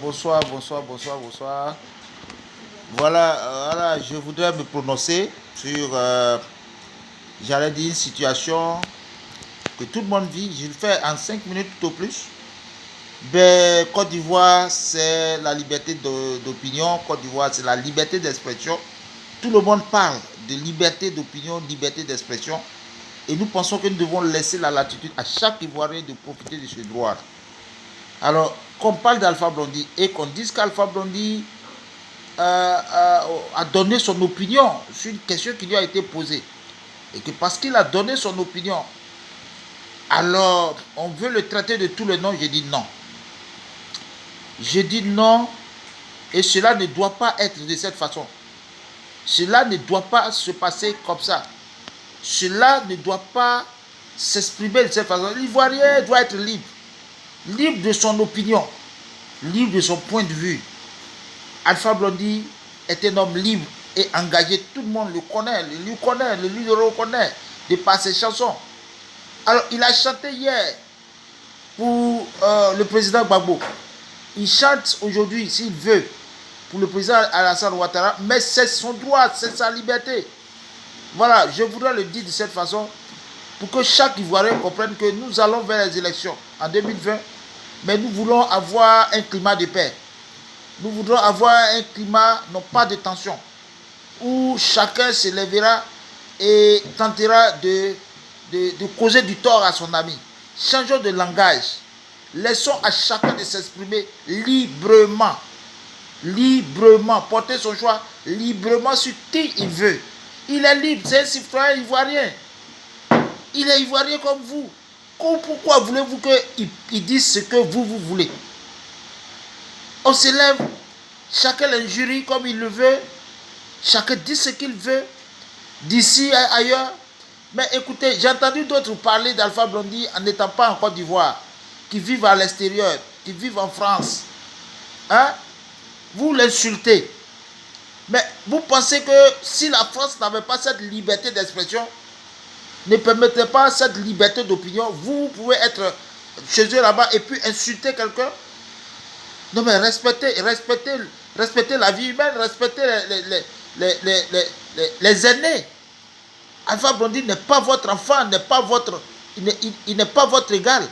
Bonsoir, bonsoir, bonsoir, bonsoir. Voilà, je voudrais me prononcer sur, j'allais dire, une situation que tout le monde vit. Je le fais en 5 minutes tout au plus. Ben, Côte d'Ivoire, c'est la liberté d'opinion. Côte d'Ivoire, c'est la liberté d'expression. Tout le monde parle de liberté d'opinion, liberté d'expression. Et nous pensons que nous devons laisser la latitude à chaque Ivoirien de profiter de ce droit. Alors, qu'on parle d'Alpha Blondy et qu'on dise qu'Alpha Blondy a donné son opinion sur une question qui lui a été posée. Et que parce qu'il a donné son opinion, alors on veut le traiter de tous les noms. J'ai dit non. J'ai dit non. Et cela ne doit pas être de cette façon. Cela ne doit pas se passer comme ça. Cela ne doit pas s'exprimer de cette façon. L'Ivoirien doit être libre. Libre de son opinion. Libre de son point de vue. Alpha Blondy est un homme libre et engagé. Tout le monde le connaît, lui le reconnaît de par ses chansons. Alors, il a chanté hier pour le président Gbagbo. Il chante aujourd'hui, s'il veut, pour le président Alassane Ouattara, mais c'est son droit, c'est sa liberté. Voilà, je voudrais le dire de cette façon pour que chaque Ivoirien comprenne que nous allons vers les élections en 2020, mais nous voulons avoir un climat de paix. Nous voudrons avoir un climat, non pas de tension, où chacun se lèvera et tentera de causer du tort à son ami. Changeons de langage. Laissons à chacun de s'exprimer librement. Librement. Porter son choix librement sur qui il veut. Il est libre, c'est un citoyen ivoirien. Il est ivoirien comme vous. Pourquoi voulez-vous qu'il dise ce que vous voulez? On se lève, chacun l'injurie comme il le veut, chacun dit ce qu'il veut, d'ici à ailleurs. Mais écoutez, j'ai entendu d'autres parler d'Alpha Blondy en n'étant pas en Côte d'Ivoire, qui vivent à l'extérieur, qui vivent en France. Hein? Vous l'insultez. Mais vous pensez que si la France n'avait pas cette liberté d'expression, ne permettait pas cette liberté d'opinion, vous pouvez être chez eux là-bas et puis insulter quelqu'un? Non mais respectez la vie humaine, respectez les aînés. Alpha Blondy n'est pas votre enfant, il n'est pas votre égal.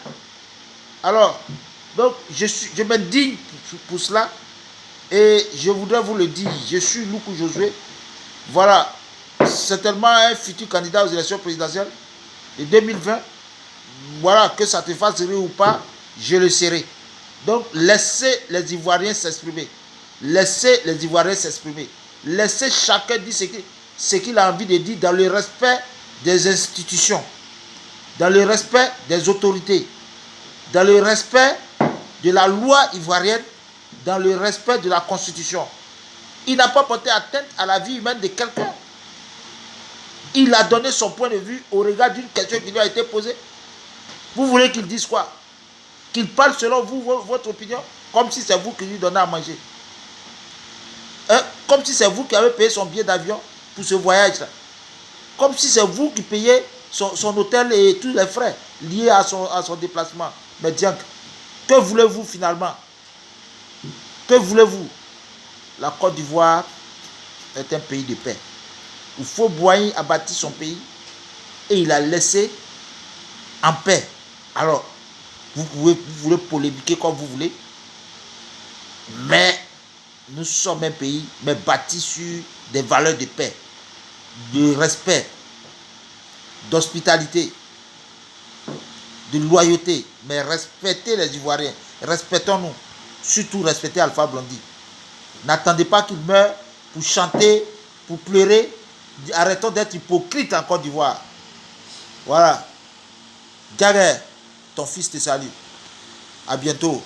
Alors, donc je m'indigne pour cela et je voudrais vous le dire, je suis Loukou Josué. Voilà, certainement un futur candidat aux élections présidentielles de 2020. Voilà, que ça te fasse rire ou pas, je le serai. Donc, laissez les Ivoiriens s'exprimer. Laissez les Ivoiriens s'exprimer. Laissez chacun dire ce qu'il a envie de dire dans le respect des institutions, dans le respect des autorités, dans le respect de la loi ivoirienne, dans le respect de la Constitution. Il n'a pas porté atteinte à la vie humaine de quelqu'un. Il a donné son point de vue au regard d'une question qui lui a été posée. Vous voulez qu'il dise quoi? Qu'il parle selon vous, votre opinion, comme si c'est vous qui lui donnez à manger. Comme si c'est vous qui avez payé son billet d'avion pour ce voyage-là. Comme si c'est vous qui payez son hôtel et tous les frais liés à son déplacement. Mais tiens, que voulez-vous finalement? Que voulez-vous? La Côte d'Ivoire est un pays de paix. Il faut Boigny a bâti son pays et il a laissé en paix. Alors, vous voulez polémiquer comme vous voulez, mais nous sommes un pays mais bâti sur des valeurs de paix, de respect, d'hospitalité, de loyauté. Mais respectez les Ivoiriens, respectons-nous, surtout respectez Alpha Blondy. N'attendez pas qu'il meure pour chanter, pour pleurer. Arrêtons d'être hypocrites en Côte d'Ivoire. Voilà. Jagger, ton fils te salue. À bientôt.